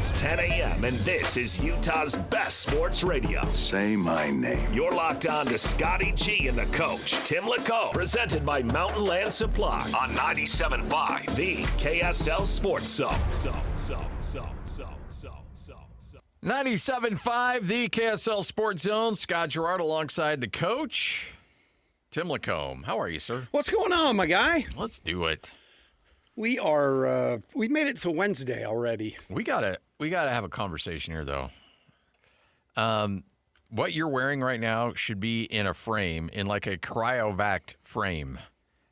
It's 10 a.m. and this is Utah's best sports radio. Say my name. You're locked on to Scotty G and the coach, Tim LaComb, presented by Mountain Land Supply on 97.5, the KSL Sports Zone. 97.5, the KSL Sports Zone. Scott Garrard alongside the coach, Tim LaComb. How are you, sir? What's going on, my guy? Let's do it. We are. We made it to Wednesday already. We gotta have a conversation here, though. What you're wearing right now should be in a frame, in like a cryovac frame,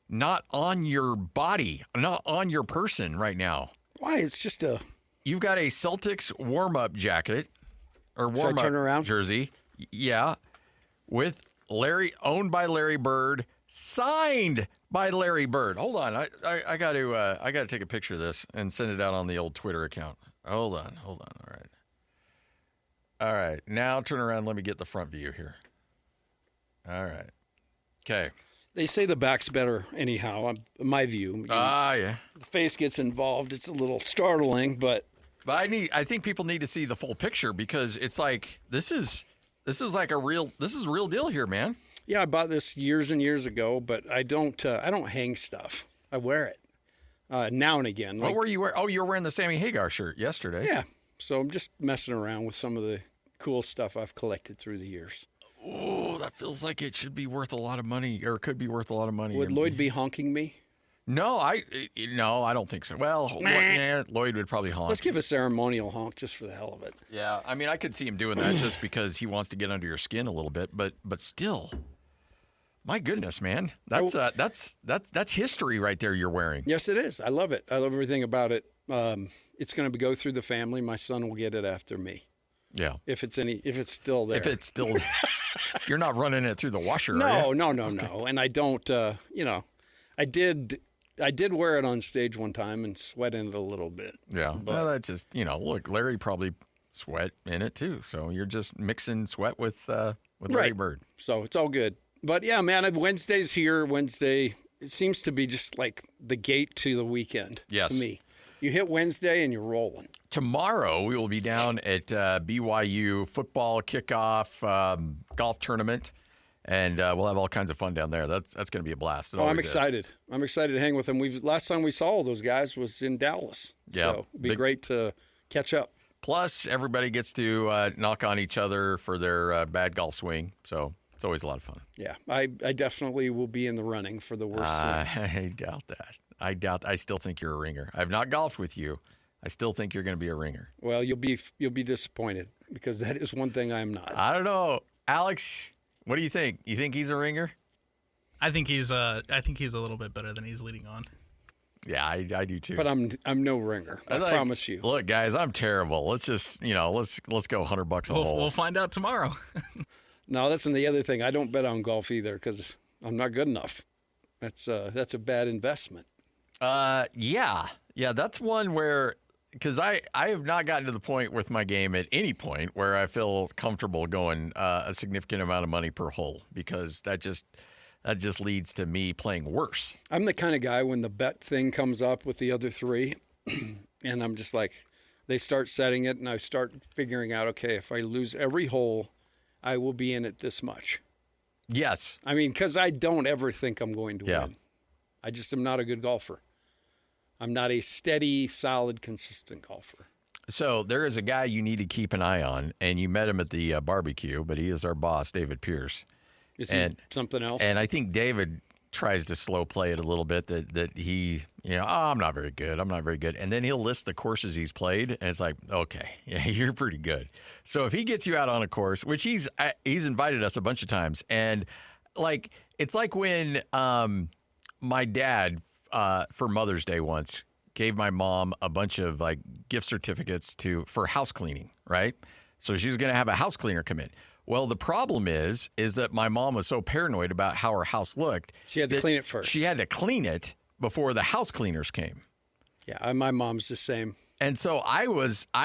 not on your body, not on your person right now. Why? It's just a. You've got a Celtics warm-up jacket or warm-up jersey, yeah, with owned by Larry Bird. Signed by Larry Bird. Hold on, I got to take a picture of this and send it out on the old Twitter account. Hold on. All right. Now turn around. Let me get the front view here. All right. Okay. They say the back's better anyhow. My view. Yeah. The face gets involved. It's a little startling, but I think people need to see the full picture because it's like this is a real deal here, man. Yeah, I bought this years and years ago, but I don't hang stuff. I wear it now and again. What were you wearing? Oh, you were wearing the Sammy Hagar shirt yesterday. Yeah, so I'm just messing around with some of the cool stuff I've collected through the years. Oh, that feels like it should be worth a lot of money, or could be worth a lot of money. Would Lloyd be honking me? No, I don't think so. Well, Lloyd would probably honk. Let's give a ceremonial honk just for the hell of it. Yeah, I mean, I could see him doing that just because he wants to get under your skin a little bit, but still. My goodness, man, that's history right there. You're wearing. Yes, it is. I love it. I love everything about it. It's going to go through the family. My son will get it after me. Yeah. If it's still there. If it's still, you're not running it through the washer. No. Okay. And I don't. I did wear it on stage one time and sweat in it a little bit. Yeah. But, well, that's just look, Larry probably sweat in it too. So you're just mixing sweat with Larry Bird. So it's all good. But, yeah, man, Wednesday's here. Wednesday, it seems to be just like the gate to the weekend to me. You hit Wednesday and you're rolling. Tomorrow we will be down at BYU football kickoff golf tournament, and we'll have all kinds of fun down there. That's going to be a blast. I'm excited. I'm excited to hang with them. Last time we saw all those guys was in Dallas. Yeah. So it'd be great to catch up. Plus, everybody gets to knock on each other for their bad golf swing, so it's always a lot of fun. Yeah, I definitely will be in the running for the worst swing. I doubt that. I still think you're a ringer. I've not golfed with you. I still think you're going to be a ringer. Well, you'll be disappointed because that is one thing I am not. I don't know, Alex. What do you think? You think he's a ringer? I think he's a little bit better than he's leading on. Yeah, I do too. But I'm no ringer. I promise you. Look, guys, I'm terrible. Let's just let's go $100 a hole. We'll find out tomorrow. No, that's the other thing. I don't bet on golf either because I'm not good enough. That's a bad investment. Yeah, that's one where because I have not gotten to the point with my game at any point where I feel comfortable going a significant amount of money per hole because that just leads to me playing worse. I'm the kind of guy when the bet thing comes up with the other three, and I'm just like, they start setting it, and I start figuring out, okay, if I lose every hole, I will be in it this much. Yes. I mean, because I don't ever think I'm going to win. I just am not a good golfer. I'm not a steady, solid, consistent golfer. So there is a guy you need to keep an eye on, and you met him at the barbecue, but he is our boss, David Pierce. Is he something else? And I think David tries to slow play it a little bit, that he, I'm not very good. And then he'll list the courses he's played, and it's like, okay, yeah, you're pretty good. So if he gets you out on a course, which he's invited us a bunch of times, and like it's like when my dad for Mother's Day once gave my mom a bunch of like gift certificates for house cleaning, right? So she was going to have a house cleaner come in. Well, the problem is that my mom was so paranoid about how her house looked. She had to clean it first. She had to clean it before the house cleaners came. Yeah, my mom's the same. And so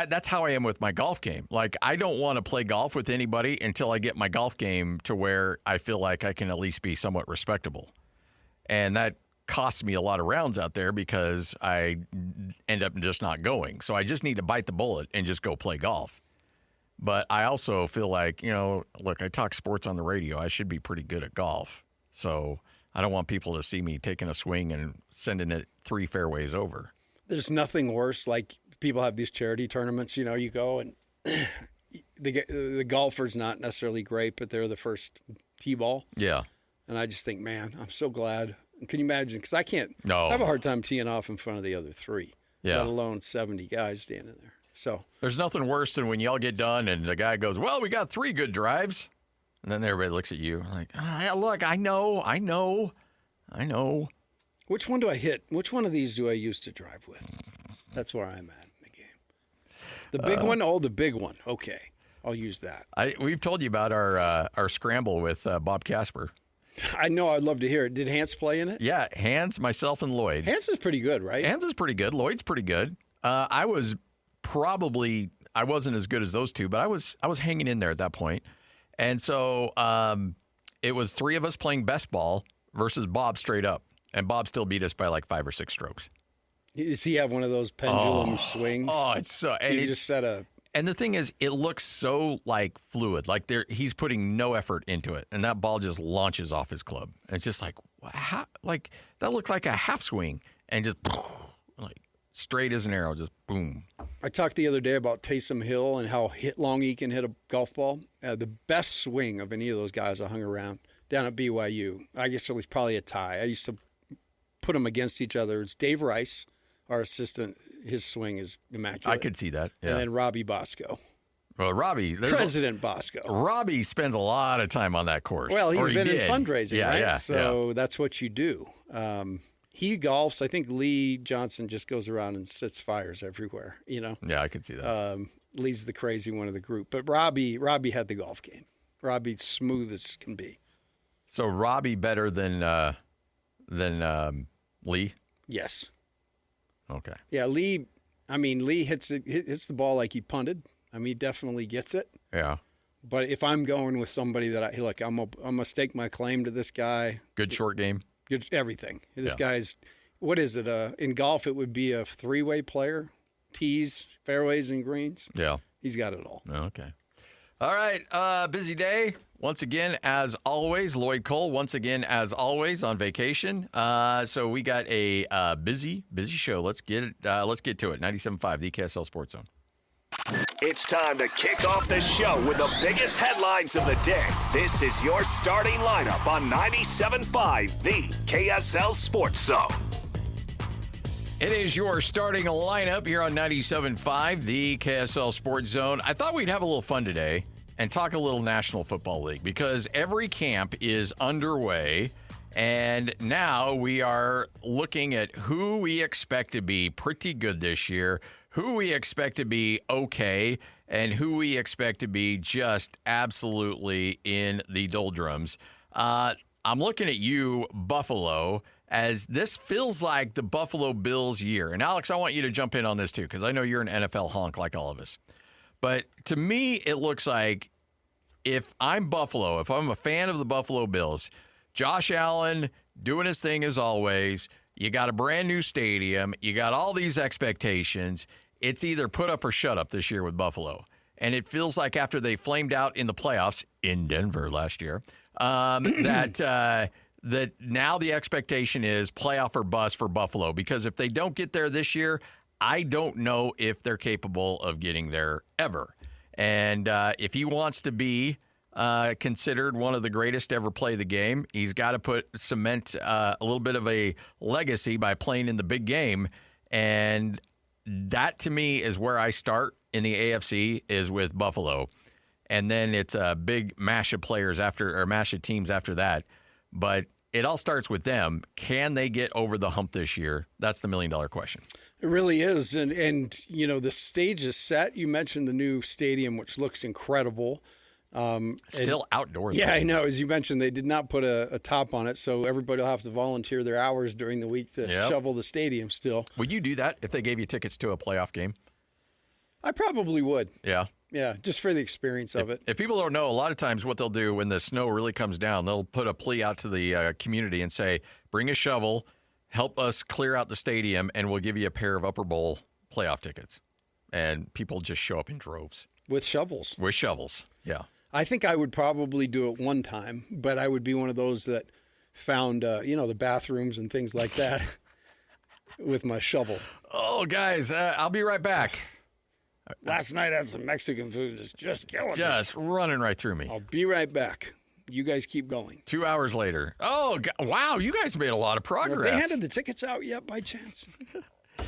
that's how I am with my golf game. Like, I don't want to play golf with anybody until I get my golf game to where I feel like I can at least be somewhat respectable. And that costs me a lot of rounds out there because I end up just not going. So I just need to bite the bullet and just go play golf. But I also feel like, look, I talk sports on the radio. I should be pretty good at golf. So I don't want people to see me taking a swing and sending it 3 fairways over. There's nothing worse. Like people have these charity tournaments, you go and the golfer's not necessarily great, but they're the first tee ball. Yeah. And I just think, man, I'm so glad. Can you imagine? Because I can't. No. I have a hard time teeing off in front of the other 3, let alone 70 guys standing there. So there's nothing worse than when y'all get done and the guy goes, well, we got 3 good drives. And then everybody looks at you like, look, I know. which one do I hit? Which one of these do I use to drive with? That's where I'm at in the game. The big one? Oh, the big one. Okay. I'll use that. We've told you about our scramble with Bob Casper. I know. I'd love to hear it. Did Hans play in it? Yeah, Hans, myself, and Lloyd. Hans is pretty good, right? Hans is pretty good. Lloyd's pretty good. I wasn't as good as those 2, but I was hanging in there at that point. And so it was 3 of us playing best ball versus Bob straight up. And Bob still beat us by like 5 or 6 strokes. Does he have one of those pendulum swings? Oh, it's so... And he just set a... And the thing is, it looks so like fluid, like he's putting no effort into it, and that ball just launches off his club. And it's just like, wow, like that looked like a half swing, and just like straight as an arrow, just boom. I talked the other day about Taysom Hill and how long he can hit a golf ball. The best swing of any of those guys I hung around down at BYU, I guess it was probably a tie. I used to put them against each other. It's Dave Rice, our assistant. His swing is immaculate. I could see that. Yeah. And then Robbie Bosco. Well, Robbie. President Bosco. Robbie spends a lot of time on that course. Well, he's been in fundraising, right? Yeah, so that's what you do. He golfs. I think Lee Johnson just goes around and sets fires everywhere, Yeah, I could see that. Lee's the crazy one of the group. But Robbie had the golf game. Robbie's smooth as can be. So Robbie better than Lee? Yes. Okay. Yeah, Lee hits the ball like he punted. He definitely gets it. Yeah. But if I'm going with somebody that I'm gonna stake my claim to this guy. Good short game. Good everything. This guy's, what is it? In golf, it would be a 3-way player, tees, fairways, and greens. Yeah. He's got it all. Okay. All right. Busy day. Once again, as always, Lloyd Cole, once again, as always, on vacation. So we got a busy show. Let's get to it. 97.5, the KSL Sports Zone. It's time to kick off the show with the biggest headlines of the day. This is your starting lineup on 97.5, the KSL Sports Zone. It is your starting lineup here on 97.5, the KSL Sports Zone. I thought we'd have a little fun today and talk a little National Football League because every camp is underway, and now we are looking at who we expect to be pretty good this year, who we expect to be okay, and who we expect to be just absolutely in the doldrums. I'm looking at you, Buffalo, as this feels like the Buffalo Bills year. And Alex, I want you to jump in on this too, because I know you're an NFL honk like all of us. But to me, it looks like if I'm Buffalo, if I'm a fan of the Buffalo Bills, Josh Allen doing his thing as always, you got a brand new stadium, you got all these expectations, it's either put up or shut up this year with Buffalo. And it feels like after they flamed out in the playoffs in Denver last year, that now the expectation is playoff or bust for Buffalo. Because if they don't get there this year, I don't know if they're capable of getting there ever. And if he wants to be considered one of the greatest to ever play the game, he's got to cement a little bit of a legacy by playing in the big game. And that, to me, is where I start in the AFC, is with Buffalo. And then it's a big mash of players mash of teams after that. But it all starts with them. Can they get over the hump this year? That's the million-dollar question. It really is. And the stage is set. You mentioned the new stadium, which looks incredible. Still outdoors. Yeah, I know. As you mentioned, they did not put a top on it, so everybody will have to volunteer their hours during the week to shovel the stadium still. Would you do that if they gave you tickets to a playoff game? I probably would. Yeah. Yeah, just for the experience of it. If people don't know, a lot of times what they'll do when the snow really comes down, they'll put a plea out to the community and say, bring a shovel help us clear out the stadium, and we'll give you a pair of Upper Bowl playoff tickets. And people just show up in droves. With shovels. With shovels, yeah. I think I would probably do it one time, but I would be one of those that found, the bathrooms and things like that with my shovel. Oh, guys, I'll be right back. Last night I had some Mexican food. It's just killing me. Just running right through me. I'll be right back. You guys keep going. 2 hours later. Oh, wow, you guys made a lot of progress. Have they handed the tickets out yet by chance?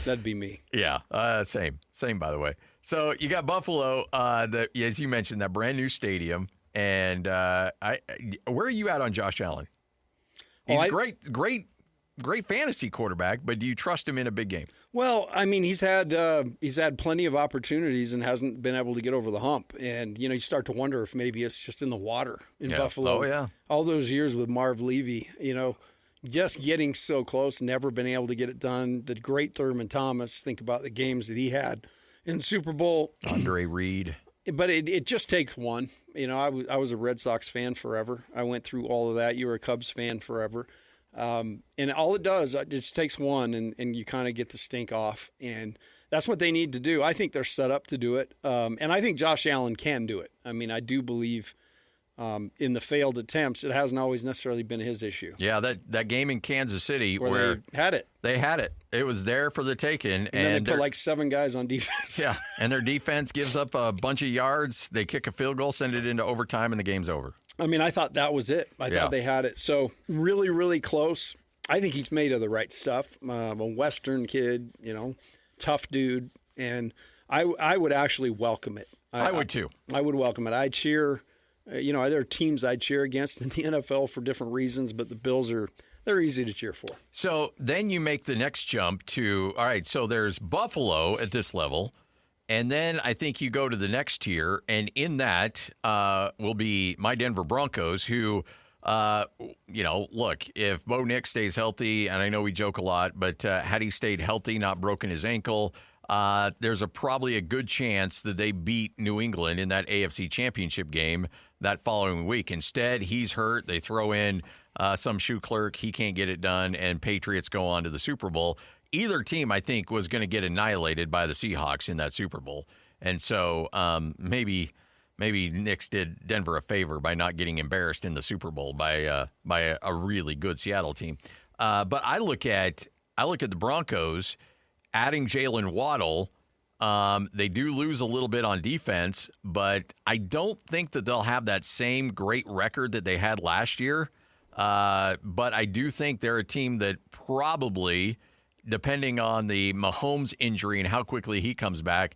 That'd be me. Yeah, same, by the way. So you got Buffalo, as you mentioned, that brand new stadium. And where are you at on Josh Allen? He's a great fantasy quarterback, but do you trust him in a big game? Well, I mean, he's had plenty of opportunities and hasn't been able to get over the hump. And you start to wonder if maybe it's just in the water in Buffalo. Oh yeah, all those years with Marv Levy, just getting so close, never been able to get it done. The great Thurman Thomas. Think about the games that he had in the Super Bowl. Andre Reed. But it just takes one. I was a Red Sox fan forever. I went through all of that. You were a Cubs fan forever. And all it does, it just takes one, and you kind of get the stink off. And that's what they need to do. I think they're set up to do it. And I think Josh Allen can do it. I mean, I do believe in the failed attempts, it hasn't always necessarily been his issue. Yeah, that game in Kansas City where they had it. They had it. It was there for the taking. And then they put like 7 guys on defense. Yeah, and their defense gives up a bunch of yards. They kick a field goal, send it into overtime, and the game's over. I mean, I thought that was it. I thought they had it. So really, really close. I think he's made of the right stuff. A Western kid, tough dude. And I would actually welcome it. I would too. I would welcome it. I'd cheer. There are teams I'd cheer against in the NFL for different reasons, but the Bills they're easy to cheer for. So then you make the next jump to, all right, so there's Buffalo at this level, and then I think you go to the next tier, and in that will be my Denver Broncos, who, look, if Bo Nix stays healthy, and I know we joke a lot, but had he stayed healthy, not broken his ankle, there's probably a good chance that they beat New England in that AFC Championship game that following week. Instead, he's hurt. They throw in some shoe clerk. He can't get it done, and Patriots go on to the Super Bowl. Either team, I think, was going to get annihilated by the Seahawks in that Super Bowl. And so maybe Nix did Denver a favor by not getting embarrassed in the Super Bowl by a really good Seattle team. But I look at the Broncos adding Jalen Waddle. They do lose a little bit on defense, but I don't think that they'll have that same great record that they had last year. But I do think they're a team that probably, depending on the Mahomes injury and how quickly he comes back,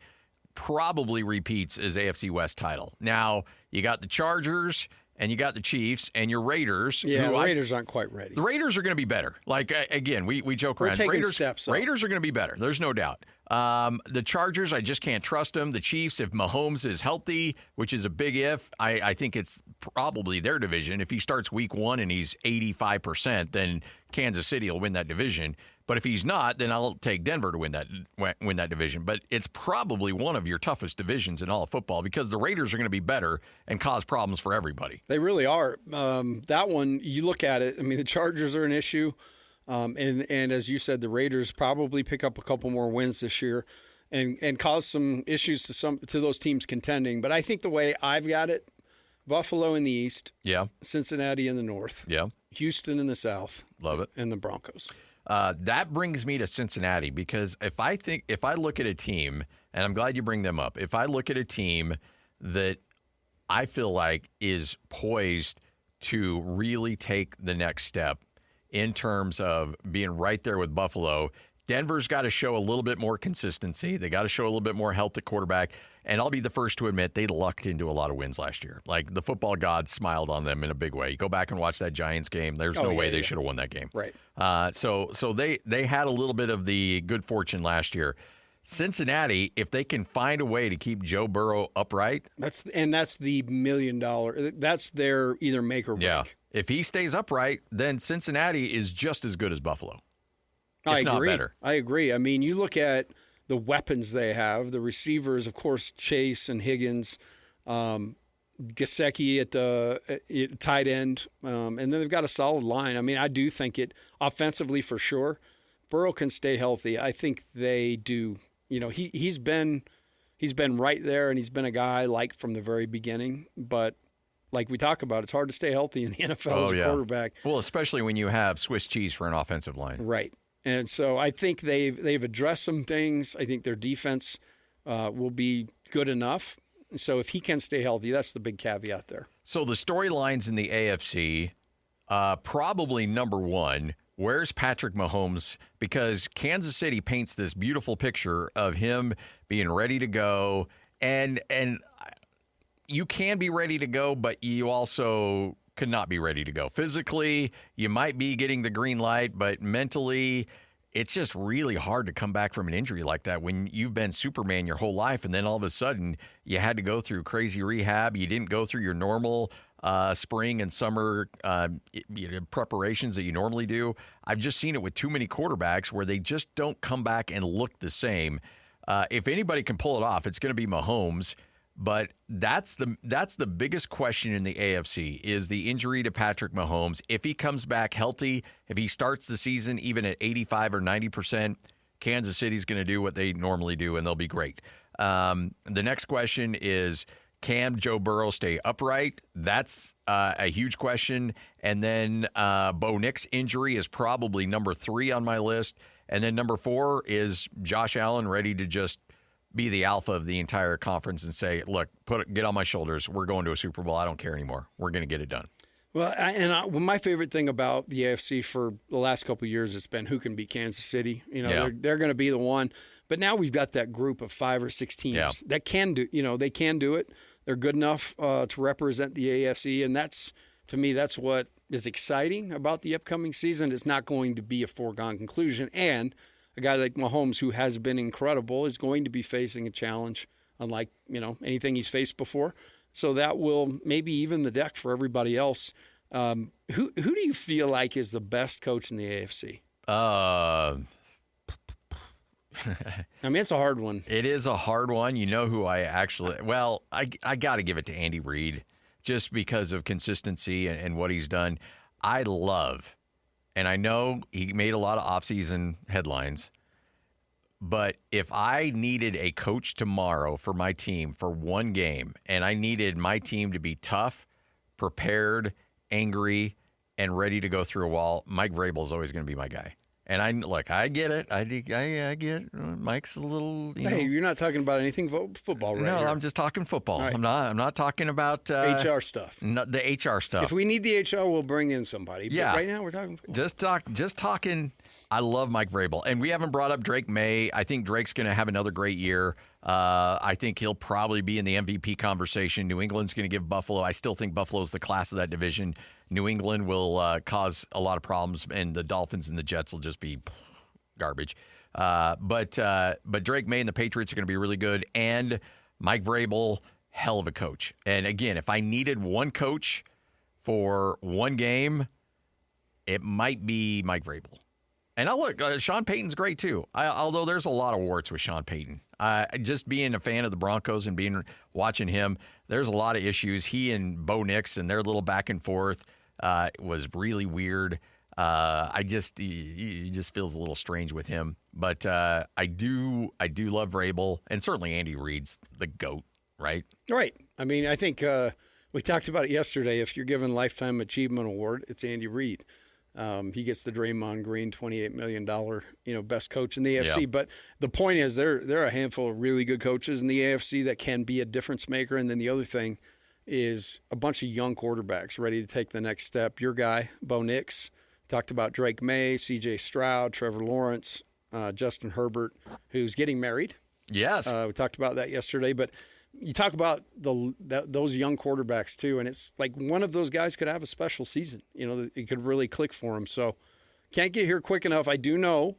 probably repeats as AFC West title. Now, you got the Chargers and you got the Chiefs and your Raiders. Yeah, the Raiders aren't quite ready. The Raiders are going to be better. Like, again, we joke around. We're taking steps up. Raiders are going to be better. There's no doubt. The Chargers, I just can't trust them. The Chiefs, if Mahomes is healthy, which is a big if, I think it's probably their division. If he starts week 1 and he's 85%, then Kansas City will win that division. But if he's not, then I'll take Denver to win that division. But it's probably one of your toughest divisions in all of football because the Raiders are going to be better and cause problems for everybody. They really are. That one, you look at it, I mean, the Chargers are an issue. And as you said, the Raiders probably pick up a couple more wins this year and cause some issues to those teams contending. But I think the way I've got it, Buffalo in the East, Cincinnati in the North, Houston in the South, love it, and the Broncos. That brings me to Cincinnati because if I look at a team, and I'm glad you bring them up, if I look at a team that I feel like is poised to really take the next step in terms of being right there with Buffalo, Denver's got to show a little bit more consistency. They got to show a little bit more health at quarterback. And I'll be the first to admit they lucked into a lot of wins last year. Like the football gods smiled on them in a big way. You go back and watch that Giants game. There's no way they should have won that game. Right. So they had a little bit of the good fortune last year. Cincinnati, if they can find a way to keep Joe Burrow upright. That's the $1 million. That's their either make or break. Yeah. If he stays upright, then Cincinnati is just as good as Buffalo. I agree. Not better. I agree. I mean, you look at the weapons they have, the receivers, of course, Chase and Higgins, Gesicki at the tight end, and then they've got a solid line. I mean, I do think it offensively for sure. Burrow can stay healthy, I think they do. You know, he's been right there, and he's been a guy like from the very beginning. But like we talk about, it's hard to stay healthy in the NFL as a quarterback. Well, especially when you have Swiss cheese for an offensive line. Right. And so I think they've addressed some things. I think their defense will be good enough. So if he can stay healthy, that's the big caveat there. So the storylines in the AFC, probably number one, where's Patrick Mahomes? Because Kansas City paints this beautiful picture of him being ready to go. And you can be ready to go, but you also could not be ready to go. Physically, you might be getting the green light, but mentally, it's just really hard to come back from an injury like that when you've been Superman your whole life, and then all of a sudden you had to go through crazy rehab. You didn't go through your normal spring and summer preparations that you normally do. I've just seen it with too many quarterbacks where they just don't come back and look the same. If anybody can pull it off, it's going to be Mahomes. But that's the biggest question in the AFC is the injury to Patrick Mahomes. If he comes back healthy, if he starts the season even at 85 or 90%, Kansas City's going to do what they normally do, and they'll be great. The next question is, can Joe Burrow stay upright? That's a huge question. And then Bo Nix's injury is probably number 3 on my list. And then number 4 is Josh Allen ready to just be the alpha of the entire conference and say, look, get on my shoulders. We're going to a Super Bowl. I don't care anymore. We're going to get it done. Well, my favorite thing about the AFC for the last couple of years has been who can beat Kansas City. You know, they're going to be the one. But now we've got that group of 5 or 6 teams that can do. You know, they can do it. They're good enough to represent the AFC, and that's, to me, that's what is exciting about the upcoming season. It's not going to be a foregone conclusion, and a guy like Mahomes, who has been incredible, is going to be facing a challenge unlike, anything he's faced before. So that will maybe even the deck for everybody else. Who do you feel like is the best coach in the AFC? I mean, it's a hard one. It is a hard one. You know who I got to give it to Andy Reid just because of consistency and what he's done. I love, and I know he made a lot of offseason headlines, but if I needed a coach tomorrow for my team for one game, and I needed my team to be tough, prepared, angry, and ready to go through a wall, Mike Vrabel is always going to be my guy. And I get it. I get it. Mike's a little. You're not talking about anything football, right? No, here. I'm just talking football. Right. I'm not talking about HR stuff. The HR stuff. If we need the HR, we'll bring in somebody. Yeah. But right now we're talking football. Just talking. I love Mike Vrabel, and we haven't brought up Drake May. I think Drake's going to have another great year. I think he'll probably be in the MVP conversation. New England's going to give Buffalo. I still think Buffalo's the class of that division. New England will cause a lot of problems, and the Dolphins and the Jets will just be garbage. But Drake May and the Patriots are going to be really good, and Mike Vrabel, hell of a coach. And again, if I needed one coach for one game, it might be Mike Vrabel. And Sean Payton's great too. Although there's a lot of warts with Sean Payton. Just being a fan of the Broncos and watching him, there's a lot of issues. He and Bo Nix and their little back and forth was really weird. He just feels a little strange with him. But I do love Vrabel, and certainly Andy Reid's the GOAT, right? Right. I mean, I think we talked about it yesterday. If you're given Lifetime Achievement Award, it's Andy Reid. He gets the Draymond Green $28 million, best coach in the AFC. Yeah. But the point is, there are a handful of really good coaches in the AFC that can be a difference maker. And then the other thing is a bunch of young quarterbacks ready to take the next step. Your guy, Bo Nix, talked about Drake May, C.J. Stroud, Trevor Lawrence, Justin Herbert, who's getting married. Yes. We talked about that yesterday. But you talk about those young quarterbacks too, and it's like one of those guys could have a special season. It could really click for him. So can't get here quick enough. I do know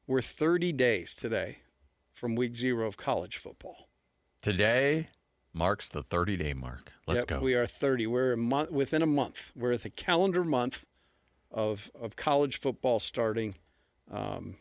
we're 30 days today from week 0 of college football. Today marks the 30-day mark. Let's go. We are 30. We're within a month. We're at the calendar month of college football starting. And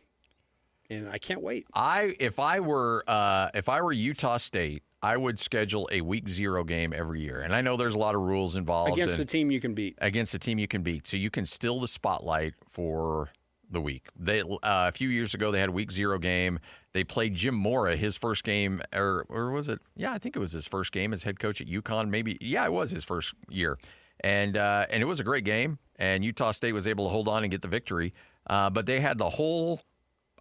I can't wait. If I were Utah State, I would schedule a week 0 game every year. And I know there's a lot of rules involved. Against the team you can beat. Against the team you can beat. So you can steal the spotlight for the week. They a few years ago they had a week 0 game. They played Jim Mora his first game, or was it? Yeah, I think it was his first game as head coach at UConn. Maybe, yeah, it was his first year, and it was a great game. And Utah State was able to hold on and get the victory. But they had the whole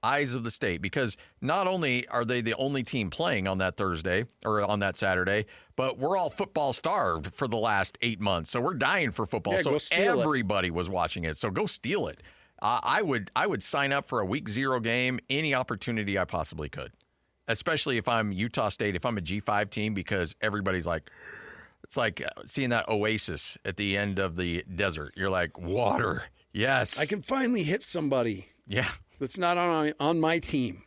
eyes of the state, because not only are they the only team playing on that Thursday or on that Saturday, but we're all football starved for the last 8 months. So we're dying for football. Yeah, so everybody was watching it. So go steal it. I would sign up for a week 0 game any opportunity I possibly could, especially if I'm Utah State, if I'm a G5 team, because everybody's like, it's like seeing that oasis at the end of the desert. You're like, water. Yes. I can finally hit somebody. Yeah. That's not on my team.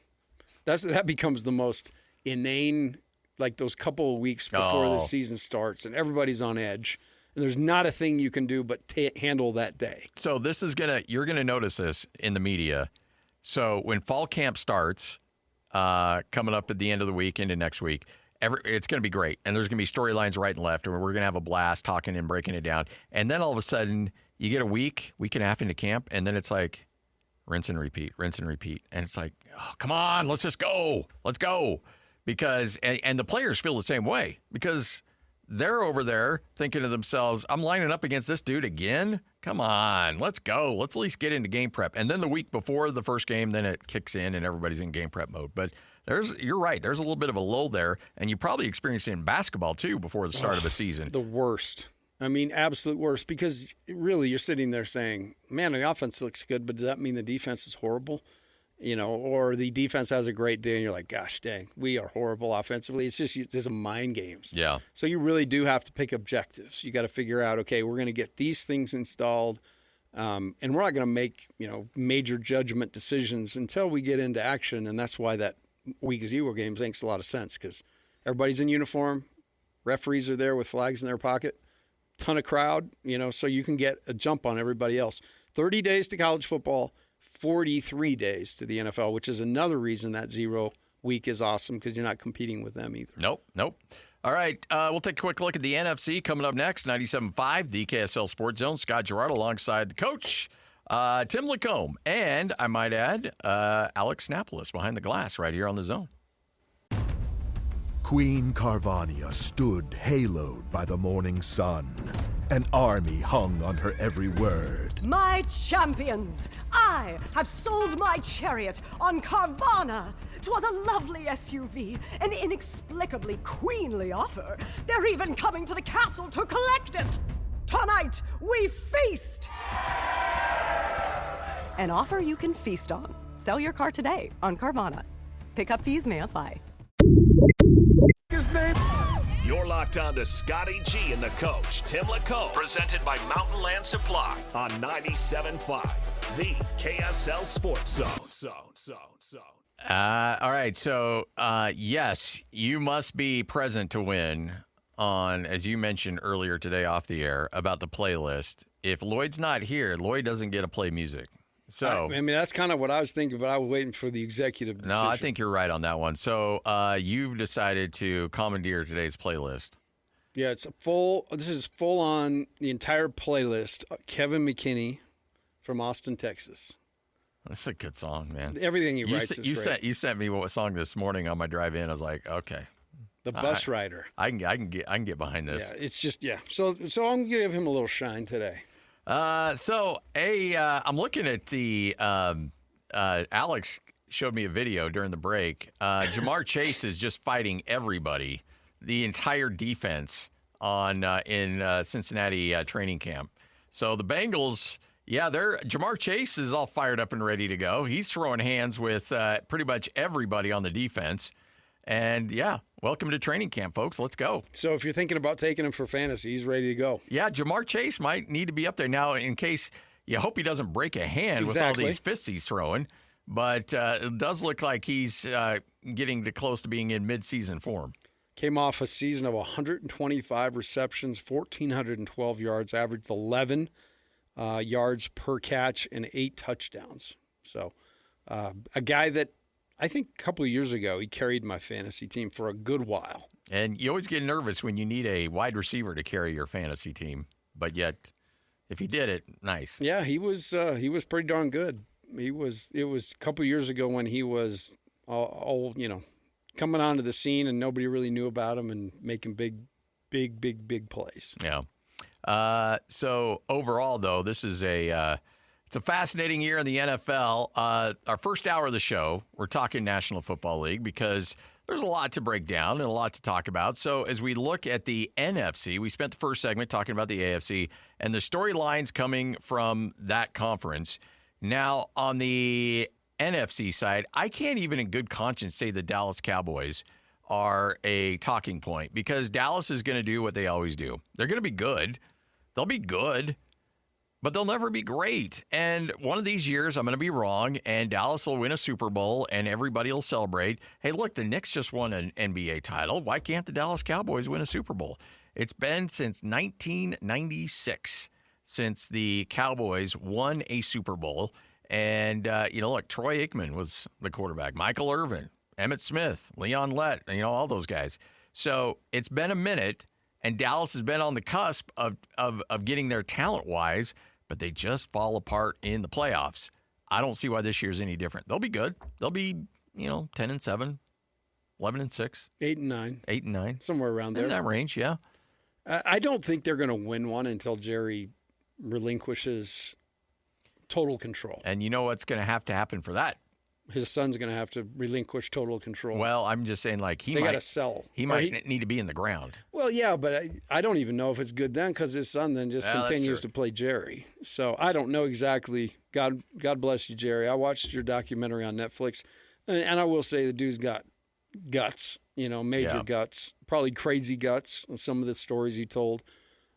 That becomes the most inane, like those couple of weeks before the season starts, and everybody's on edge, and there's not a thing you can do but handle that day. So you're gonna notice this in the media. So when fall camp starts, coming up at the end of the week into next week, it's going to be great, and there's going to be storylines right and left, and we're going to have a blast talking and breaking it down. And then all of a sudden, you get a week and a half into camp, and then it's like, rinse and repeat. And it's like, oh, come on, let's just go. Let's go. Because, and the players feel the same way, because they're over there thinking to themselves, I'm lining up against this dude again? Come on, let's go. Let's at least get into game prep. And then the week before the first game, then it kicks in and everybody's in game prep mode. But you're right, there's a little bit of a lull there, and you probably experienced it in basketball too before the start of the season. The worst. I mean, absolute worst, because really you're sitting there saying, man, the offense looks good, but does that mean the defense is horrible? You know, or the defense has a great day and you're like, gosh, dang, we are horrible offensively. It's just mind games. Yeah. So you really do have to pick objectives. You got to figure out, okay, we're going to get these things installed, and we're not going to make, major judgment decisions until we get into action. And that's why that week 0 game makes a lot of sense, because everybody's in uniform, referees are there with flags in their pocket, ton of crowd, so you can get a jump on everybody else. 30 days to college football, 43 days to the NFL, which is another reason that 0 week is awesome, because you're not competing with them either. Nope. All right, we'll take a quick look at the NFC coming up next. 97.5, the KSL Sports Zone. Scott Garrard alongside the coach, Tim LaComb, and I might add, Alex Snapolis behind the glass right here on the Zone. Queen Carvania stood haloed by the morning sun. An army hung on her every word. My champions, I have sold my chariot on Carvana. 'Twas a lovely SUV, an inexplicably queenly offer. They're even coming to the castle to collect it. Tonight, we feast. An offer you can feast on. Sell your car today on Carvana. Pickup fees may apply. His name? You're locked on to Scotty G and the coach, Tim LaComb, presented by Mountain Land Supply on 97.5, the KSL Sports Zone. All right, so yes, you must be present to win on, as you mentioned earlier today off the air, about the playlist. If Lloyd's not here, Lloyd doesn't get to play music. So I mean, that's kind of what I was thinking, but I was waiting for the executive decision. No, I think you're right on that one. So you've decided to commandeer today's playlist. Yeah, this is full on the entire playlist. Kevin McKinney from Austin, Texas. That's a good song, man. Everything he writes is great. You sent me a song this morning on my drive in. I was like, okay. The Bus Rider. I can get behind this. Yeah, it's just, yeah. So I'm going to give him a little shine today. I'm looking at the Alex showed me a video during the break. Jamar Chase is just fighting everybody, the entire defense in Cincinnati training camp. So the Bengals, Jamar Chase is all fired up and ready to go. He's throwing hands with pretty much everybody on the defense. And, welcome to training camp, folks. Let's go. So if you're thinking about taking him for fantasy, he's ready to go. Yeah, Jamar Chase might need to be up there now in case you hope he doesn't break a hand with all these fists he's throwing. But it does look like he's getting close to being in midseason form. Came off a season of 125 receptions, 1,412 yards, averaged 11 yards per catch, and 8 touchdowns. So a guy that I think a couple of years ago, he carried my fantasy team for a good while. And you always get nervous when you need a wide receiver to carry your fantasy team. But yet, if he did it, nice. Yeah, he was pretty darn good. It was a couple years ago when he was all coming onto the scene and nobody really knew about him and making big plays. Yeah. So overall, though, this is it's a fascinating year in the NFL. Our first hour of the show, we're talking National Football League because there's a lot to break down and a lot to talk about. So as we look at the NFC, we spent the first segment talking about the AFC and the storylines coming from that conference. Now, on the NFC side, I can't even in good conscience say the Dallas Cowboys are a talking point because Dallas is going to do what they always do. They're going to be good. They'll be good, but they'll never be great. And one of these years, I'm going to be wrong, and Dallas will win a Super Bowl, and everybody will celebrate. Hey, look, the Knicks just won an NBA title. Why can't the Dallas Cowboys win a Super Bowl? It's been since 1996 since the Cowboys won a Super Bowl. And, look, Troy Aikman was the quarterback. Michael Irvin, Emmitt Smith, Leon Lett, all those guys. So it's been a minute, and Dallas has been on the cusp of getting there talent-wise, but they just fall apart in the playoffs. I don't see why this year's any different. They'll be good. They'll be, 10-7, 11-6. 8-9. 8-9. Somewhere around there. In that range, yeah. I don't think they're going to win one until Jerry relinquishes total control. And you know what's going to happen for that? His son's going to have to relinquish total control. Well, I'm just saying, they got to sell. He might need to be in the ground. Well, yeah, but I don't even know if it's good then because his son then just continues to play Jerry. So I don't know exactly. God bless you, Jerry. I watched your documentary on Netflix, and I will say the dude's got guts, major guts, probably crazy guts on some of the stories he told.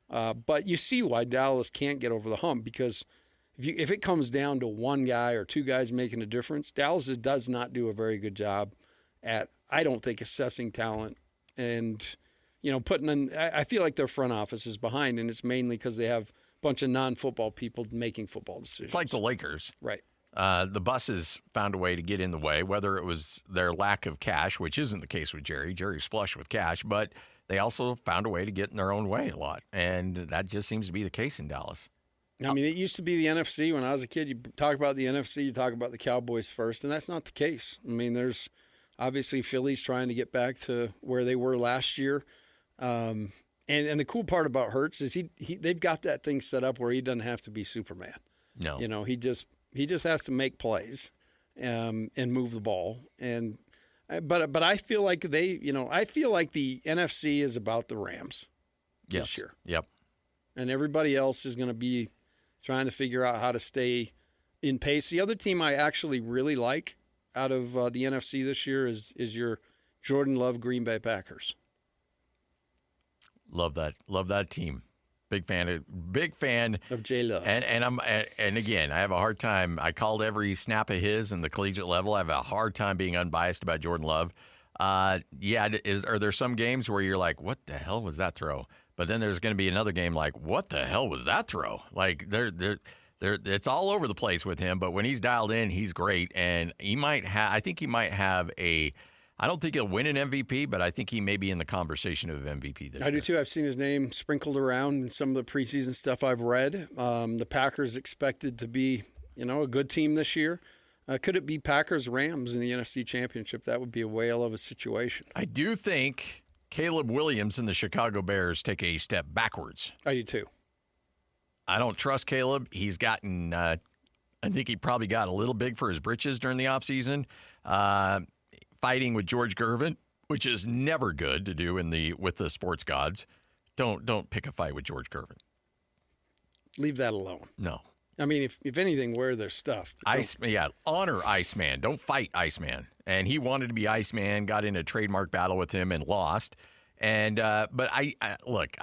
But you see why Dallas can't get over the hump because if it comes down to one guy or two guys making a difference, Dallas does not do a very good job at, I don't think, assessing talent and, putting in. I feel like their front office is behind, and it's mainly because they have a bunch of non-football people making football decisions. It's like the Lakers. Right. The buses found a way to get in the way, whether it was their lack of cash, which isn't the case with Jerry. Jerry's flush with cash, but they also found a way to get in their own way a lot, and that just seems to be the case in Dallas. I mean, it used to be the NFC. When I was a kid, you talk about the NFC, you talk about the Cowboys first, and that's not the case. I mean, there's obviously Philly's trying to get back to where they were last year. And the cool part about Hurts is they've got that thing set up where he doesn't have to be Superman. No. He just has to make plays and move the ball. But I feel like I feel like the NFC is about the Rams this year. Yep. And everybody else is going to be trying to figure out how to stay in pace. The other team I actually really like out of the NFC this year is your Jordan Love Green Bay Packers. Love that team. Big fan of J Love. And again, I have a hard time. I called every snap of his in the collegiate level. I have a hard time being unbiased about Jordan Love. Are there some games where you're like, what the hell was that throw? But then there's going to be another game like, what the hell was that throw? Like it's all over the place with him. But when he's dialed in, he's great, and I think he might have I don't think he'll win an MVP, but I think he may be in the conversation of MVP this year. I do too. I've seen his name sprinkled around in some of the preseason stuff I've read. The Packers expected to be, a good team this year. Could it be Packers-Rams in the NFC Championship? That would be a whale of a situation. I do think Caleb Williams and the Chicago Bears take a step backwards. I do too. I don't trust Caleb. He's gotten, I think he probably got a little big for his britches during the offseason. Fighting with George Gervin, which is never good to do with the sports gods. Don't pick a fight with George Gervin. Leave that alone. No. I mean, if anything, wear their stuff. Honor Iceman. Don't fight Iceman. And he wanted to be Iceman, got in a trademark battle with him and lost. And but I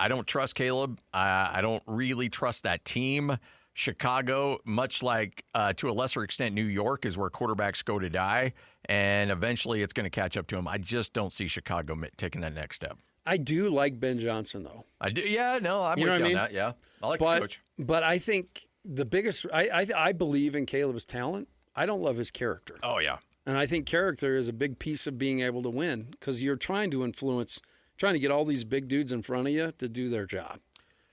don't trust Caleb. I don't really trust that team. Chicago, much like to a lesser extent New York, is where quarterbacks go to die, and eventually it's going to catch up to them. I just don't see Chicago taking that next step. I do like Ben Johnson, though. I do. Yeah, no, I'm with you on that. Yeah, I like the coach. But I think the biggest, I believe in Caleb's talent. I don't love his character. Oh, yeah. And I think character is a big piece of being able to win because you're trying to get all these big dudes in front of you to do their job.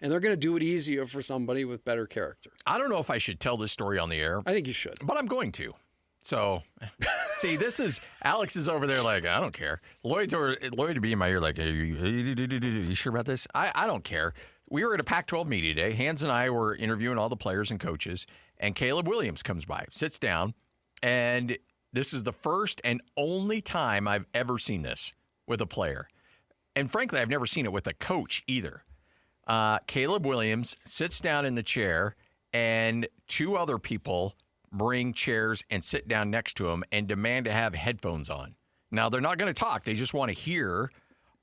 And they're going to do it easier for somebody with better character. I don't know if I should tell this story on the air. I think you should. But I'm going to. So, see, Alex is over there like, I don't care. Lloyd would be in my ear like, hey, you sure about this? I don't care. We were at a Pac-12 media day. Hans and I were interviewing all the players and coaches, and Caleb Williams comes by, sits down, and this is the first and only time I've ever seen this with a player. And frankly, I've never seen it with a coach either. Caleb Williams sits down in the chair, and two other people bring chairs and sit down next to him and demand to have headphones on. Now, they're not going to talk. They just want to hear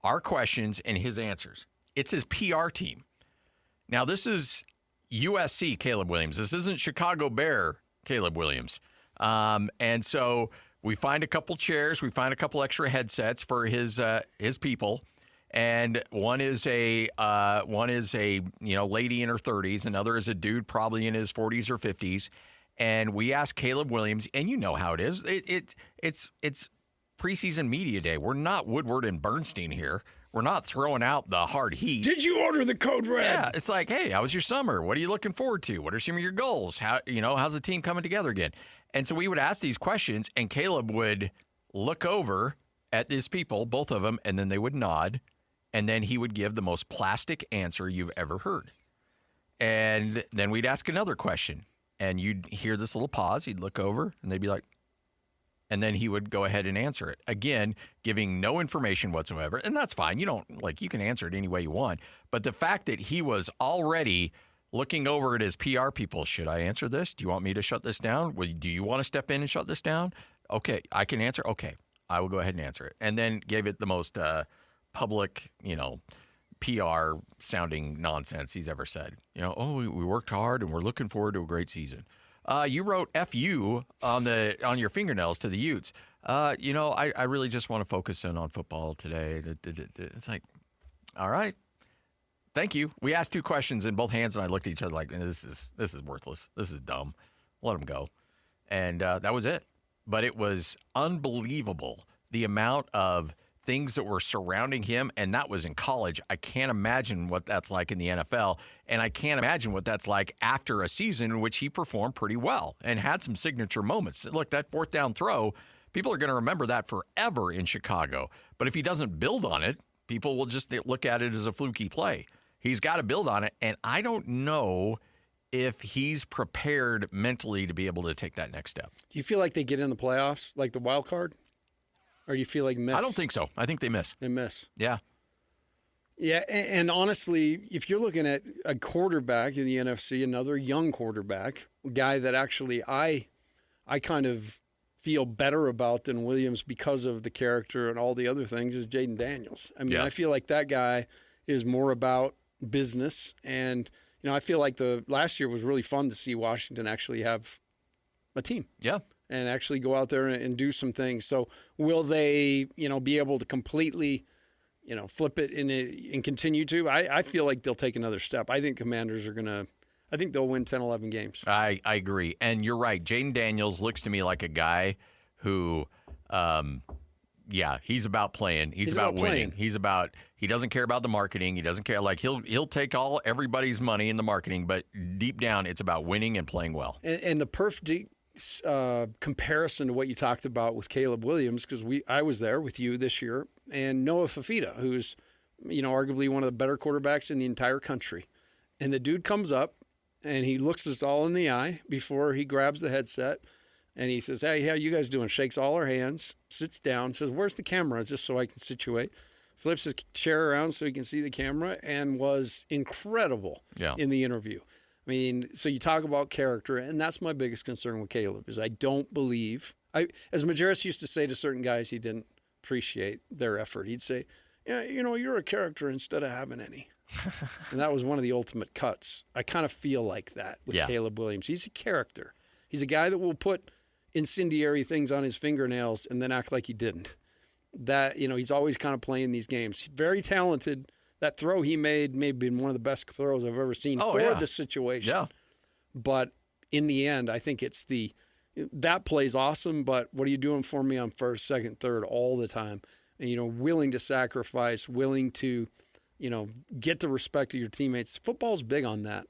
our questions and his answers. It's his PR team. Now, this is USC Caleb Williams. This isn't Chicago Bear Caleb Williams. And so we find a couple chairs. We find a couple extra headsets for his people. And one is a lady in her 30s. Another is a dude probably in his 40s or 50s. And we asked Caleb Williams, and you know how it is. It's preseason media day. We're not Woodward and Bernstein here. We're not throwing out the hard heat. Did you order the Code Red? Yeah, it's like, hey, how was your summer? What are you looking forward to? What are some of your goals? How's the team coming together again? And so we would ask these questions, and Caleb would look over at these people, both of them, and then they would nod, and then he would give the most plastic answer you've ever heard. And then we'd ask another question. And you'd hear this little pause. He'd look over, and they'd be like, and then he would go ahead and answer it. Again, giving no information whatsoever. And that's fine. You can answer it any way you want. But the fact that he was already looking over at his PR people, should I answer this? Do you want me to shut this down? Do you want to step in and shut this down? Okay, I can answer. Okay, I will go ahead and answer it. And then gave it the most public, PR sounding nonsense he's ever said. We worked hard and we're looking forward to a great season. You wrote FU on your fingernails to the Utes. I really just want to focus in on football today. It's like, all right, thank you. We asked two questions and both Hans and I looked at each other like, this is worthless. This is dumb. Let him go. And that was it. But it was unbelievable the amount of things that were surrounding him, and that was in college. I can't imagine what that's like in the NFL, and I can't imagine what that's like after a season in which he performed pretty well and had some signature moments. Look, that fourth down throw, people are going to remember that forever in Chicago. But if he doesn't build on it, people will just look at it as a fluky play. He's got to build on it, and I don't know if he's prepared mentally to be able to take that next step. Do you feel like they get in the playoffs, like the wild card? Or do you feel like miss? I don't think so. I think they miss. They miss. Yeah. Yeah, and honestly, if you're looking at a quarterback in the NFC, another young quarterback, a guy that actually I kind of feel better about than Williams because of the character and all the other things, is Jaden Daniels. I mean, Yes. I feel like that guy is more about business. And, I feel like the last year was really fun to see Washington actually have a team. Yeah. And actually go out there and do some things. So will they, be able to completely, flip it and continue to? I feel like they'll take another step. I think Commanders I think they'll win 10, 11 games. I agree. And you're right. Jaden Daniels looks to me like a guy who, he's about playing. He's about winning. Playing. He doesn't care about the marketing. He doesn't care. Like he'll take everybody's money in the marketing, but deep down it's about winning and playing well. And the perfect comparison to what you talked about with Caleb Williams, because I was there with you this year, and Noah Fafita, who's arguably one of the better quarterbacks in the entire country. And the dude comes up and he looks us all in the eye before he grabs the headset, and he says, "Hey, how you guys doing?" Shakes all our hands, sits down, says, "Where's the camera?" Just so I can situate. Flips his chair around so he can see the camera, and was incredible in the interview. I mean, so you talk about character, and that's my biggest concern with Caleb, is I don't believe, as Majerus used to say to certain guys, he didn't appreciate their effort. He'd say, "Yeah, you're a character instead of having any." And that was one of the ultimate cuts. I kind of feel like that with Caleb Williams. He's a character. He's a guy that will put incendiary things on his fingernails and then act like he didn't. That, he's always kind of playing these games. Very talented. That throw he made may have been one of the best throws I've ever seen the situation. Yeah. But in the end, I think it's that play's awesome, but what are you doing for me on first, second, third all the time? And, willing to sacrifice, willing to get the respect of your teammates. Football's big on that.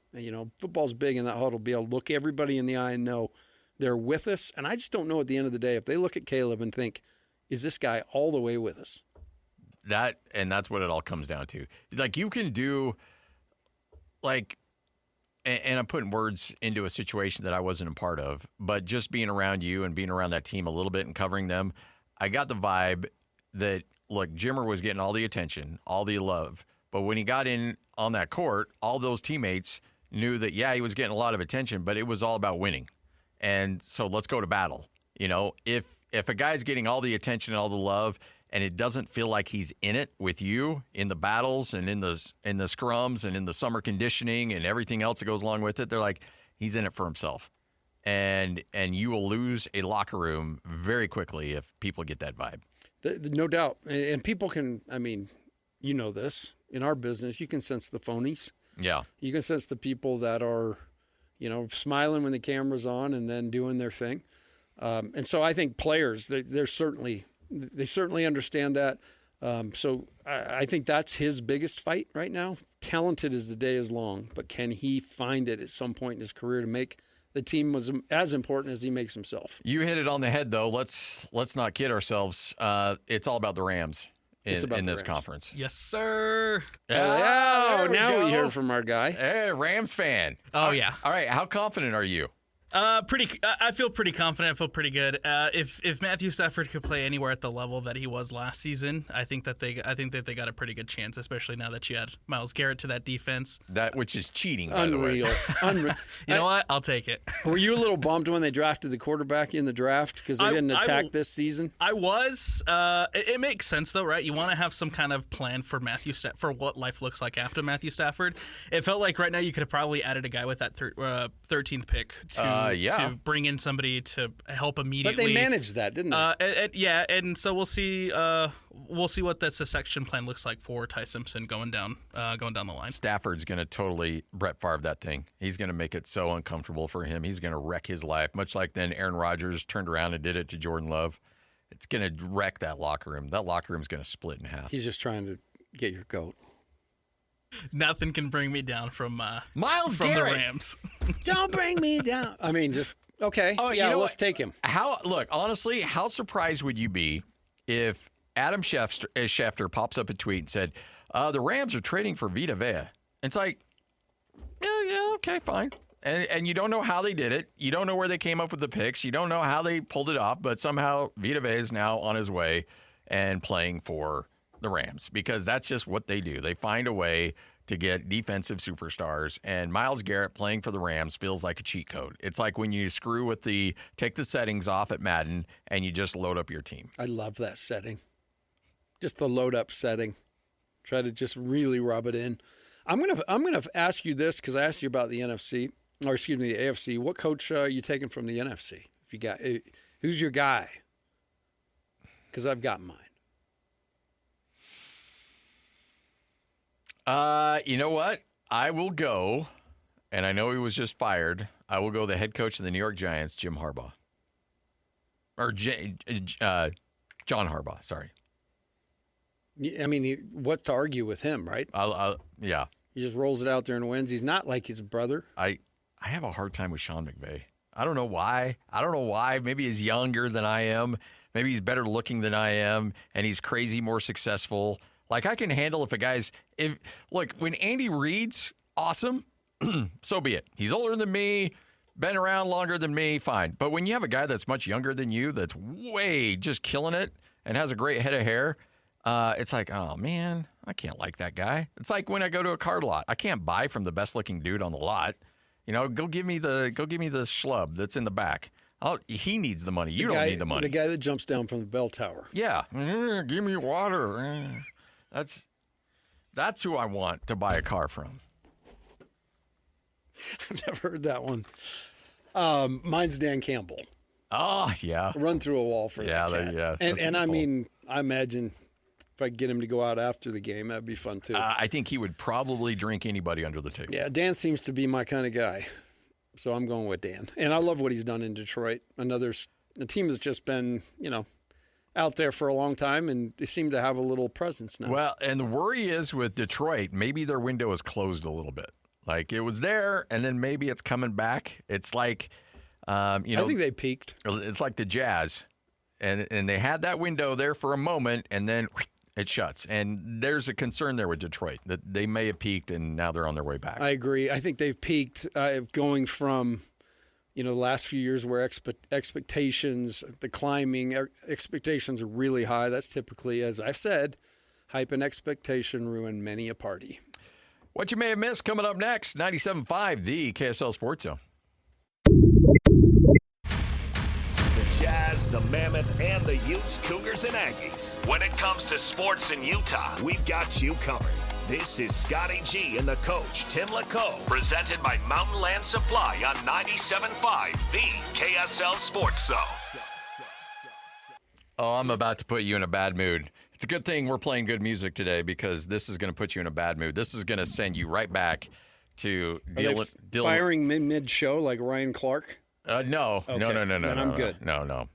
Football's big in that huddle. Be able to look everybody in the eye and know they're with us. And I just don't know at the end of the day if they look at Caleb and think, is this guy all the way with us? That's what it all comes down to. Like, you can do, like, and I'm putting words into a situation that I wasn't a part of, but just being around you and being around that team a little bit and covering them, I got the vibe that, look, Jimmer was getting all the attention, all the love. But when he got in on that court, all those teammates knew that, yeah, he was getting a lot of attention, but it was all about winning. And so let's go to battle. If a guy's getting all the attention and all the love, and it doesn't feel like he's in it with you in the battles and in the scrums and in the summer conditioning and everything else that goes along with it, they're like, he's in it for himself. And you will lose a locker room very quickly if people get that vibe. No doubt. And people can, this. In our business, you can sense the phonies. Yeah. You can sense the people that are, smiling when the camera's on and then doing their thing. And so I think players, they certainly understand that. So I think that's his biggest fight right now. Talented as the day is long, but can he find it at some point in his career to make the team was as important as he makes himself? You hit it on the head, though. Let's not kid ourselves. It's all about the Rams in this conference. Yes, sir. Now we heard from our guy. Hey, Rams fan. Oh, yeah. All right, how confident are you? I feel pretty confident. I feel pretty good. If Matthew Stafford could play anywhere at the level that he was last season, I think that they got a pretty good chance, especially now that you add Myles Garrett to that defense. Which is cheating, by Unreal. the way. You know what? I'll take it. Were you a little bummed when they drafted the quarterback in the draft because they didn't attack this season? I was. It makes sense though, right? You want to have some kind of plan for for what life looks like after Matthew Stafford. It felt like right now you could have probably added a guy with that 13th pick to bring in somebody to help immediately. But they managed that, didn't they? And so we'll see what that section plan looks like for Ty Simpson going down the line. Stafford's going to totally Brett Favre that thing. He's going to make it so uncomfortable for him. He's going to wreck his life, much like then Aaron Rodgers turned around and did it to Jordan Love. It's going to wreck that locker room. That locker room's going to split in half. He's just trying to get your goat. Nothing can bring me down from Myles from Garrett. the Rams. Don't bring me down. I mean, just okay. Oh, yeah, let's take him. Honestly, how surprised would you be if Adam Schefter pops up a tweet and said, the Rams are trading for Vita Vea? It's like, yeah, okay, fine. And you don't know how they did it. You don't know where they came up with the picks. You don't know how they pulled it off, but somehow Vita Vea is now on his way and playing for the Rams, because that's just what they do. They find a way to get defensive superstars, and Myles Garrett playing for the Rams feels like a cheat code. It's like when you screw with take the settings off at Madden and you just load up your team. I love that setting. Just the load up setting. Try to just really rub it in. I'm gonna ask you this because I asked you about the NFC, or excuse me, the AFC. What coach are you taking from the NFC? If you got, who's your guy? Because I've got mine. You know what? I will go, and I know he was just fired. I will go the head coach of the New York Giants, Jim Harbaugh. Or John Harbaugh, sorry. I mean, what's to argue with him, right? Yeah. He just rolls it out there and wins. He's not like his brother. I have a hard time with Sean McVay. I don't know why. Maybe he's younger than I am. Maybe he's better looking than I am, and he's crazy more successful. Like, I can handle look, when Andy Reid's awesome, so be it. He's older than me, been around longer than me, fine. But when you have a guy that's much younger than you, that's way just killing it and has a great head of hair, it's like, oh man, I can't like that guy. It's like when I go to a car lot, I can't buy from the best looking dude on the lot. Go give me the schlub that's in the back. He needs the money. You don't need the money. The guy that jumps down from the bell tower. Yeah, give me water. That's who I want to buy a car from. I've never heard that one. Mine's Dan Campbell. Oh, yeah. Run through a wall for that cat. Yeah. And I mean, I imagine if I get him to go out after the game, that'd be fun too. I think he would probably drink anybody under the table. Yeah, Dan seems to be my kind of guy. So I'm going with Dan. And I love what he's done in Detroit. The team has just been, out there for a long time, and they seem to have a little presence now. Well, and the worry is with Detroit, maybe their window is closed a little bit. Like it was there, and then maybe it's coming back. It's like, I think they peaked. It's like the Jazz, and they had that window there for a moment, and then it shuts. And there's a concern there with Detroit that they may have peaked, and now they're on their way back. I agree. I think they've peaked going from, the last few years where expectations, the climbing, expectations are really high. That's typically, as I've said, hype and expectation ruin many a party. What you may have missed coming up next, 97.5, the KSL Sports Zone. The Jazz, the Mammoth, and the Utes, Cougars, and Aggies. When it comes to sports in Utah, we've got you covered. This is Scotty G and the coach, Tim LaComb, presented by Mountain Land Supply on 97.5, the KSL Sports Zone. Oh, I'm about to put you in a bad mood. It's a good thing we're playing good music today because this is going to put you in a bad mood. This is going to send you right back to dealing. Firing mid-show like Ryan Clark? No. Okay. No. Then I'm good. No.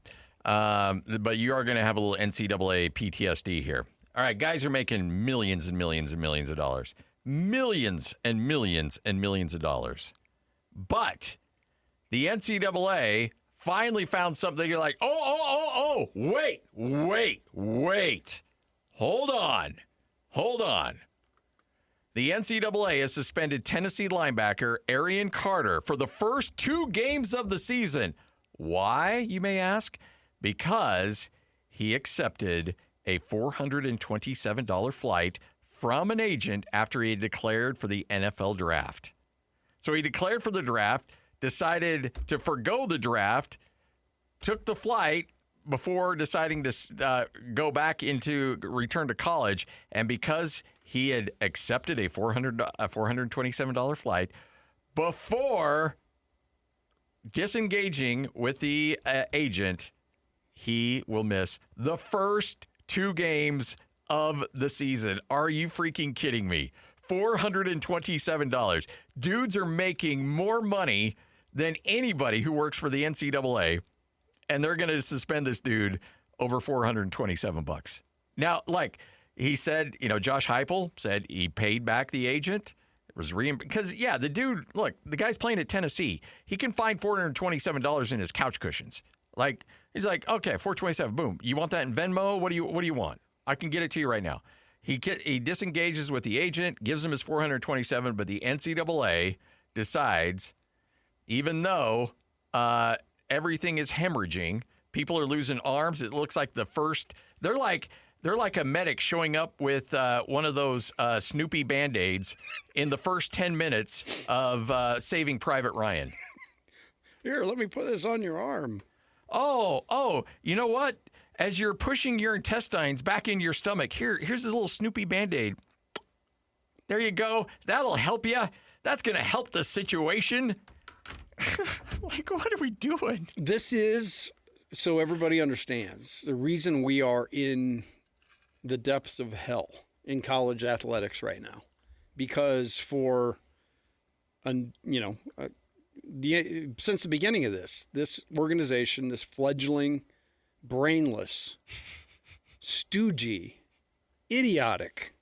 But you are going to have a little NCAA PTSD here. All right, guys are making millions and millions and millions of dollars. Millions and millions and millions of dollars. But the NCAA finally found something. You're like, wait. Hold on. The NCAA has suspended Tennessee linebacker Arian Carter for the first 2 games of the season. Why, you may ask? Because he accepted a $427 flight from an agent after he had declared for the NFL draft. So he declared for the draft, decided to forgo the draft, took the flight before deciding to go back into return to college. And because he had accepted a $427 flight before disengaging with the agent, he will miss the first 2 games of the season. Are you freaking kidding me? $427. Dudes are making more money than anybody who works for the NCAA, and they're going to suspend this dude over $427. Now, like he said, Josh Heupel said he paid back the agent. It was because, the dude, look, the guy's playing at Tennessee. He can find $427 in his couch cushions. Like, he's like, okay, $427, boom. You want that in Venmo? What do you want? I can get it to you right now. He disengages with the agent, gives him his $427, but the NCAA decides, even though everything is hemorrhaging, people are losing arms. It looks like they're like a medic showing up with one of those Snoopy Band-Aids in the first 10 minutes of Saving Private Ryan. Here, let me put this on your arm. Oh, you know what? As you're pushing your intestines back into your stomach, here's a little Snoopy Band-Aid. There you go. That'll help you. That's going to help the situation. Like, what are we doing? This is, so everybody understands, the reason we are in the depths of hell in college athletics right now. Because since the beginning of this organization, this fledgling, brainless, stoogey, idiotic,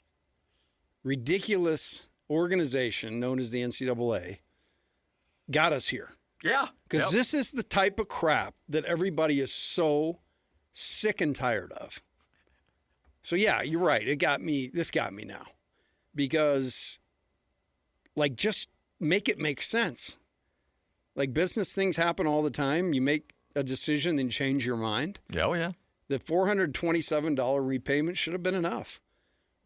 ridiculous organization known as the NCAA got us here. Yeah. Because this is the type of crap that everybody is so sick and tired of. So, yeah, you're right. This got me now. Because, just make it make sense. Business things happen all the time. You make a decision and change your mind. Oh, yeah. The $427 repayment should have been enough.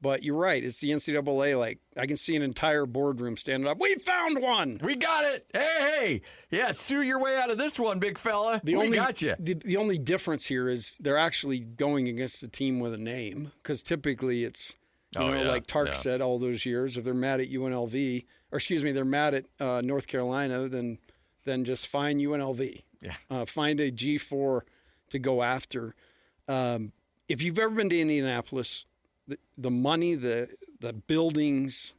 But you're right. It's the NCAA. I can see an entire boardroom standing up. We found one. We got it. Hey. Yeah, sue your way out of this one, big fella. We got you. The only difference here is they're actually going against the team with a name. Because typically it's, like Tark said all those years, if they're mad at UNLV, they're mad at North Carolina, then just fine UNLV. Yeah. Find a G4 to go after. If you've ever been to Indianapolis, the money, the buildings,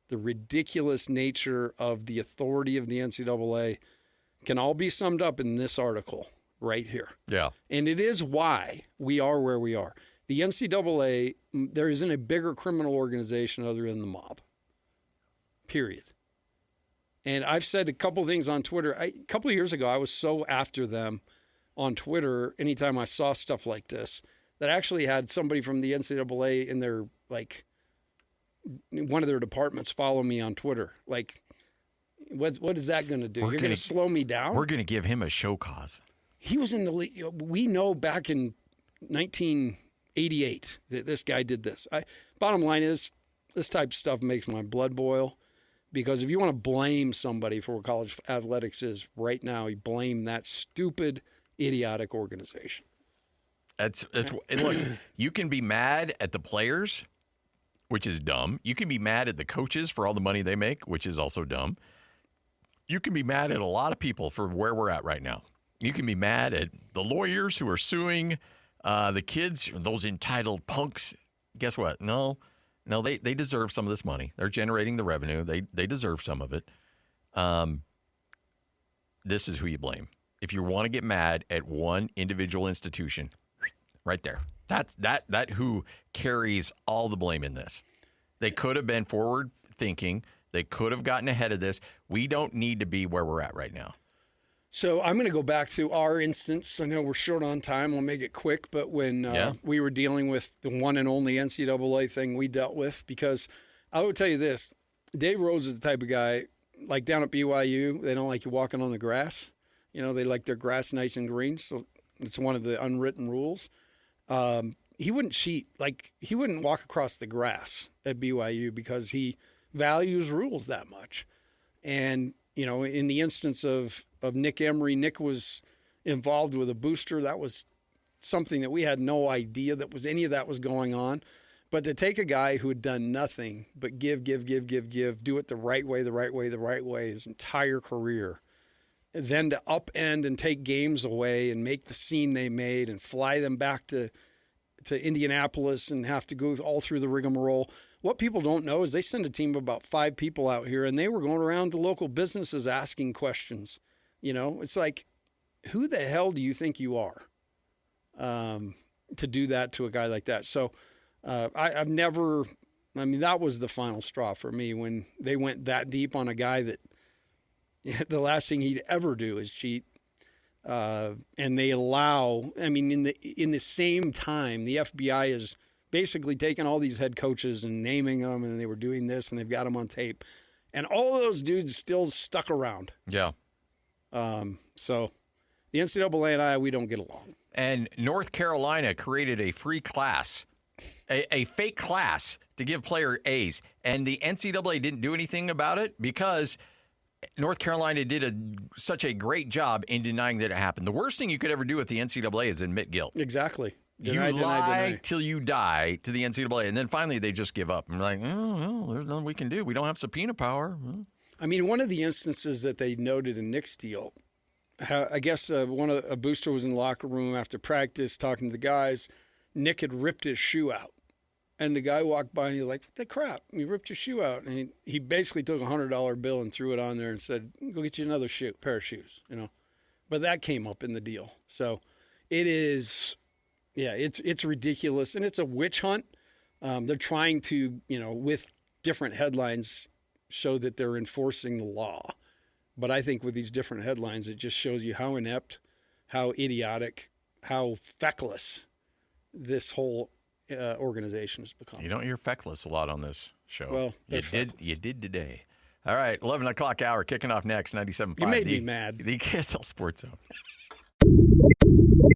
the ridiculous nature of the authority of the NCAA can all be summed up in this article. right here. Yeah. And it is why we are where we are. The NCAA, there isn't a bigger criminal organization other than the mob. Period. And I've said a couple of things on Twitter. A couple of years ago, I was so after them on Twitter anytime I saw stuff like this that I actually had somebody from the NCAA in their, like, one of their departments follow me on Twitter. Like, what is that going to do? You're going to slow me down? We're going to give him a show cause. He was in the league. We know back in 1988 that this guy did this. Bottom line is, this type of stuff makes my blood boil. Because if you want to blame somebody for what college athletics is right now, you blame that stupid, idiotic organization. Look, you can be mad at the players, which is dumb. You can be mad at the coaches for all the money they make, which is also dumb. You can be mad at a lot of people for where we're at right now. You can be mad at the lawyers who are suing the kids, those entitled punks. Guess what? No, they deserve some of this money. They're generating the revenue. They deserve some of it. This is who you blame. If you want to get mad at one individual institution, right there. That's who carries all the blame in this. They could have been forward thinking. They could have gotten ahead of this. We don't need to be where we're at right now. So I'm going to go back to our instance. I know we're short on time. We'll make it quick. But when we were dealing with the one and only NCAA thing we dealt with, because I would tell you this, Dave Rose is the type of guy, like down at BYU, they don't like you walking on the grass. You know, they like their grass nice and green. So it's one of the unwritten rules. He wouldn't cheat. Like, he wouldn't walk across the grass at BYU because he values rules that much. And, you know, in the instance of Nick Emery, Nick was involved with a booster. That was something that we had no idea that was any of that was going on. But to take a guy who had done nothing but give, do it the right way his entire career, then to upend and take games away and make the scene they made and fly them back to Indianapolis and have to go all through the rigmarole. What people don't know is they send a team of about 5 people out here, and they were going around to local businesses asking questions. You know, it's like, who the hell do you think you are to do that to a guy like that? So I've never – I mean, that was the final straw for me when they went that deep on a guy that the last thing he'd ever do is cheat. And they allow – I mean, in the same time, the FBI is basically taking all these head coaches and naming them, and they were doing this, and they've got them on tape. And all of those dudes still stuck around. Yeah. So the NCAA and I, we don't get along. And North Carolina created a free class, a fake class to give player A's. And the NCAA didn't do anything about it because North Carolina did such a great job in denying that it happened. The worst thing you could ever do with the NCAA is admit guilt. Exactly. Deny till you die to the NCAA. And then finally they just give up. And like, oh, well, there's nothing we can do. We don't have subpoena power. I mean, one of the instances that they noted in Nick's deal, I guess a booster was in the locker room after practice talking to the guys. Nick had ripped his shoe out. And the guy walked by and he's like, what the crap? You ripped your shoe out. And he basically took a $100 bill and threw it on there and said, go get you another pair of shoes, you know. But that came up in the deal. So it is, it's ridiculous. And it's a witch hunt. They're trying to, you know, with different headlines, show that they're enforcing the law. But I think with these different headlines, it just shows you how inept, how idiotic, how feckless this whole organization has become. You don't hear feckless a lot on this show. Well, you did today. All right, 11 o'clock hour, kicking off next, 97.5. You made me mad. The KSL Sports Zone.